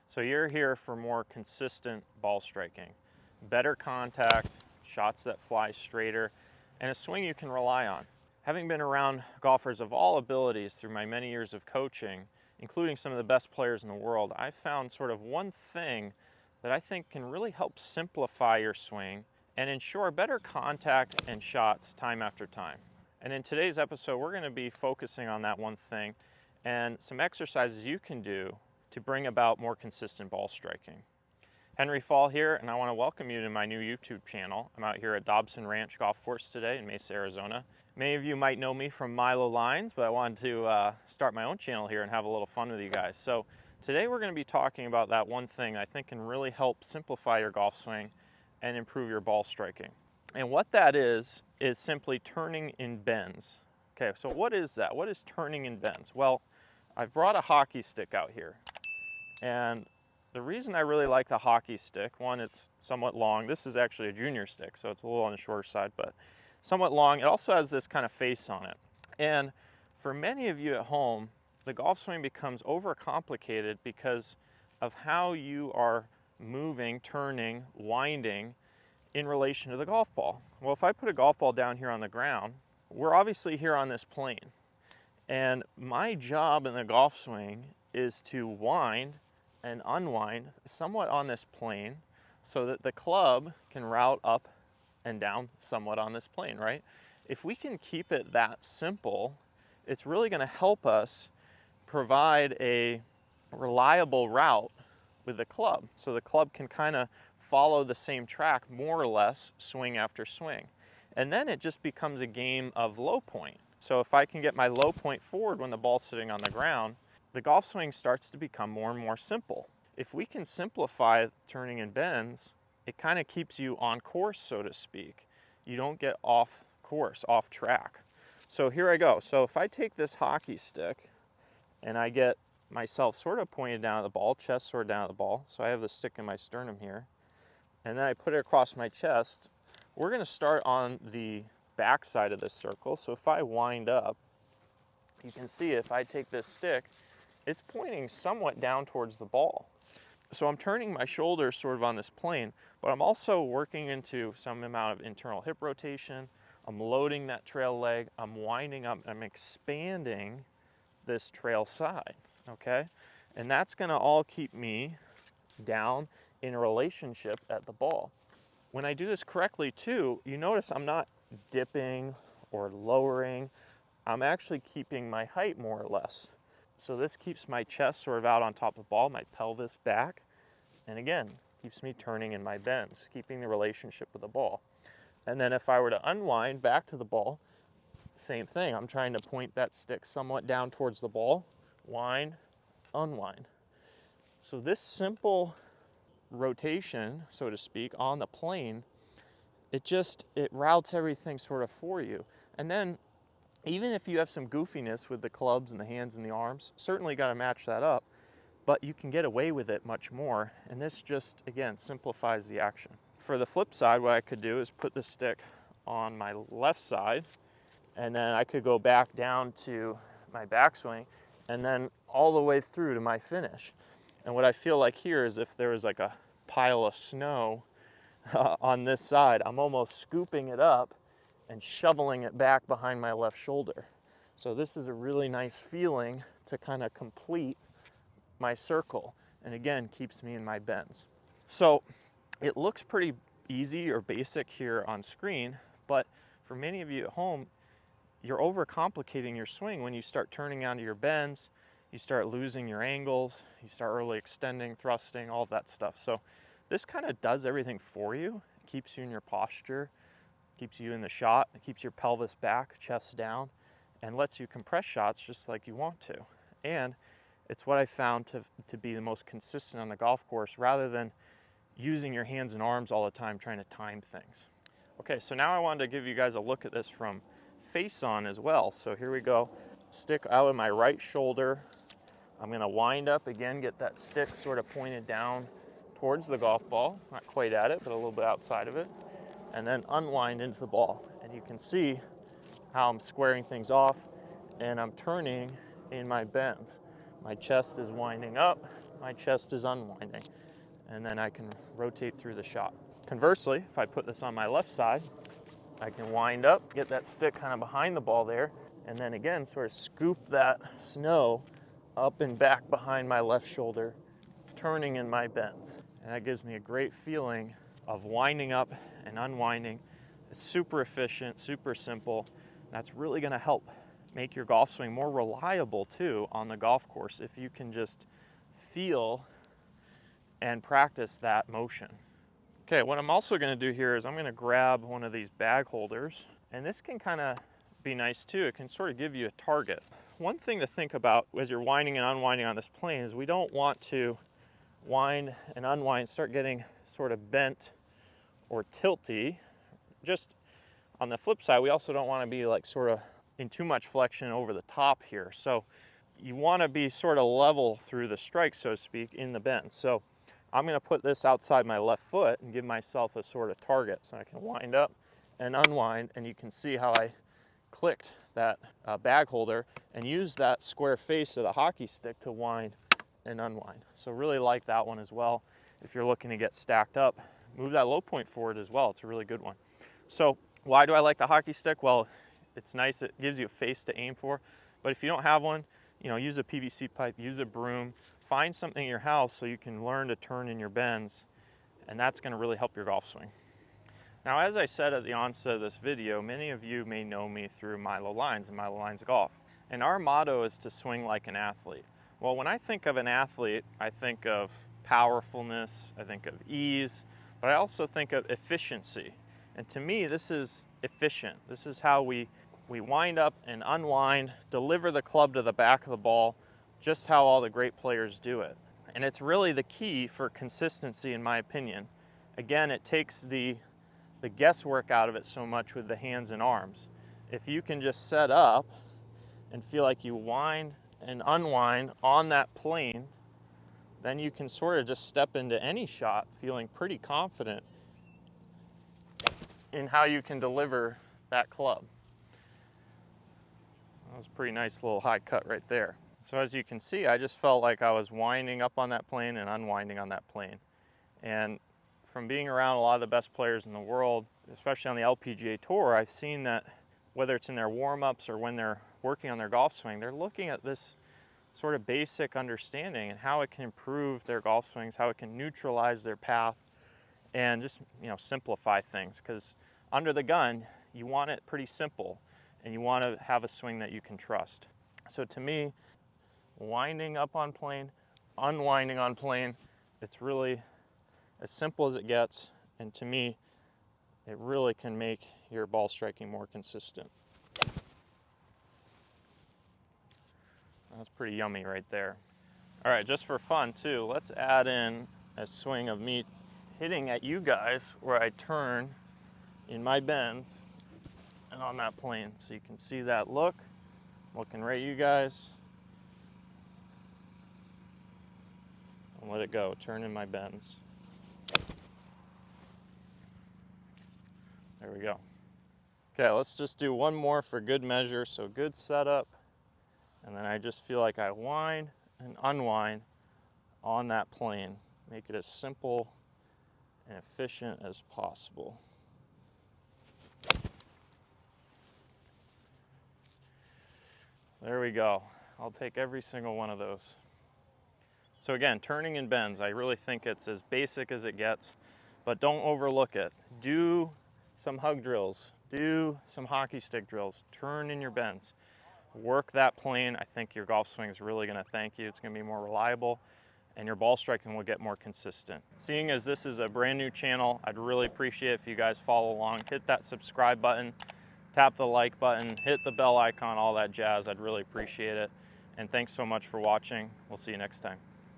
So you're here for more consistent ball striking, better contact, shots that fly straighter, and a swing you can rely on. Having been around golfers of all abilities through my many years of coaching, including some of the best players in the world, I've found sort of one thing that I think can really help simplify your swing and ensure better contact and shots time after time. And in today's episode, we're going to be focusing on that one thing and some exercises you can do to bring about more consistent ball striking. Henry Fall here, and I want to welcome you to my new YouTube channel. I'm out here at Dobson Ranch Golf Course today in Mesa, Arizona. Many of you might know me from Milo Lines, but I wanted to start my own channel here and have a little fun with you guys. So today we're going to be talking about that one thing I think can really help simplify your golf swing and improve your ball striking. And what that is simply turning in bends. Okay, so what is that? What is turning in bends? Well, I've brought a hockey stick out here. And the reason I really like the hockey stick, one, it's somewhat long. This is actually a junior stick, so it's a little on the shorter side, but somewhat long. It also has this kind of face on it. And for many of you at home, the golf swing becomes overcomplicated because of how you are moving, turning, winding in relation to the golf ball. Well, if I put a golf ball down here on the ground, we're obviously here on this plane. And my job in the golf swing is to wind and unwind somewhat on this plane so that the club can route up and down somewhat on this plane, right? If we can keep it that simple, it's really going to help us provide a reliable route with the club. So the club can kind of follow the same track more or less swing after swing. And then it just becomes a game of low point. So if I can get my low point forward when the ball's sitting on the ground, the golf swing starts to become more and more simple. If we can simplify turning in bends, it kind of keeps you on course, so to speak. You don't get off course, off track. So here I go. So if I take this hockey stick and I get myself sort of pointed down at the ball, chest sort of down at the ball, so I have the stick in my sternum here, and then I put it across my chest, we're going to start on the back side of this circle. So if I wind up, you can see if I take this stick, it's pointing somewhat down towards the ball. So I'm turning my shoulders sort of on this plane, but I'm also working into some amount of internal hip rotation. I'm loading that trail leg, I'm winding up, I'm expanding this trail side, okay? And that's gonna all keep me down in a relationship at the ball. When I do this correctly too, you notice I'm not dipping or lowering. I'm actually keeping my height more or less. So this keeps my chest sort of out on top of the ball, my pelvis back, and again, keeps me turning in my bends, keeping the relationship with the ball. And then if I were to unwind back to the ball, same thing. I'm trying to point that stick somewhat down towards the ball, wind, unwind. So this simple rotation, so to speak, on the plane, it routes everything sort of for you. And then even if you have some goofiness with the clubs and the hands and the arms, certainly got to match that up, but you can get away with it much more. And this just, again, simplifies the action. For the flip side, what I could do is put the stick on my left side, and then I could go back down to my backswing and then all the way through to my finish. And what I feel like here is if there was like a pile of snow on this side, I'm almost scooping it up and shoveling it back behind my left shoulder. So this is a really nice feeling to kind of complete my circle, and again, keeps me in my bends. So it looks pretty easy or basic here on screen, but for many of you at home, you're overcomplicating your swing when you start turning onto your bends, you start losing your angles, you start early extending, thrusting, all of that stuff. So this kind of does everything for you. It keeps you in your posture, keeps you in the shot, it keeps your pelvis back, chest down, and lets you compress shots just like you want to. And it's what I found to be the most consistent on the golf course rather than using your hands and arms all the time trying to time things. Okay, so now I wanted to give you guys a look at this from face on as well. So here we go. Stick out of my right shoulder. I'm gonna wind up again, get that stick sort of pointed down towards the golf ball, not quite at it, but a little bit outside of it, and then unwind into the ball. And you can see how I'm squaring things off and I'm turning in my bends. My chest is winding up, my chest is unwinding, and then I can rotate through the shot. Conversely, if I put this on my left side, I can wind up, get that stick kind of behind the ball there, and then again, sort of scoop that snow up and back behind my left shoulder, turning in my bends. And that gives me a great feeling of winding up and unwinding. It's super efficient, super simple. That's really gonna help make your golf swing more reliable too on the golf course if you can just feel and practice that motion. Okay, what I'm also gonna do here is I'm gonna grab one of these bag holders, and this can kind of be nice too. It can sort of give you a target. One thing to think about as you're winding and unwinding on this plane is we don't want to wind and unwind, start getting sort of bent or tilty. Just on the flip side, we also don't want to be like sort of in too much flexion over the top here. So you want to be sort of level through the strike, so to speak, in the bend. So I'm going to put this outside my left foot and give myself a sort of target. So I can wind up and unwind, and you can see how I clicked that bag holder and use that square face of the hockey stick to wind and unwind. So really like that one as well. If you're looking to get stacked up, move that low point forward as well. It's a really good one. So why do I like the hockey stick? Well, it's nice. It gives you a face to aim for. But if you don't have one, you know, use a PVC pipe, use a broom, find something in your house so you can learn to turn in your bends, and that's going to really help your golf swing. Now, as I said at the onset of this video, many of you may know me through Milo Lines and Milo Lines Golf. And our motto is to swing like an athlete. Well, when I think of an athlete, I think of powerfulness, I think of ease, but I also think of efficiency. And to me, this is efficient. This is how we wind up and unwind, deliver the club to the back of the ball, just how all the great players do it. And it's really the key for consistency, in my opinion. Again, it takes the guesswork out of it so much with the hands and arms. If you can just set up and feel like you wind and unwind on that plane, then you can sort of just step into any shot feeling pretty confident in how you can deliver that club. That was a pretty nice little high cut right there. So as you can see, I just felt like I was winding up on that plane and unwinding on that plane. And from being around a lot of the best players in the world, especially on the LPGA Tour, I've seen that whether it's in their warm-ups or when they're working on their golf swing, they're looking at this sort of basic understanding and how it can improve their golf swings, how it can neutralize their path, and just, you know, simplify things. Because under the gun, you want it pretty simple, and you want to have a swing that you can trust. So to me, winding up on plane, unwinding on plane, it's really as simple as it gets, and to me, it really can make your ball striking more consistent. That's pretty yummy right there. All right, just for fun too, let's add in a swing of me hitting at you guys where I turn in my bends and on that plane. So you can see that look, looking right at you guys. And let it go, turn in my bends. There we go. Okay, let's just do one more for good measure. So good setup. And then I just feel like I wind and unwind on that plane. Make it as simple and efficient as possible. There we go. I'll take every single one of those. So again, turning in bends, I really think it's as basic as it gets, but don't overlook it. Do some hug drills, do some hockey stick drills, turn in your bends. Work that plane. I think your golf swing is really going to thank you. It's going to be more reliable, and your ball striking will get more consistent. Seeing as this is a brand new channel, I'd really appreciate if you guys follow along. Hit that subscribe button, tap the like button, hit the bell icon, all that jazz. I'd really appreciate it. And thanks so much for watching. We'll see you next time.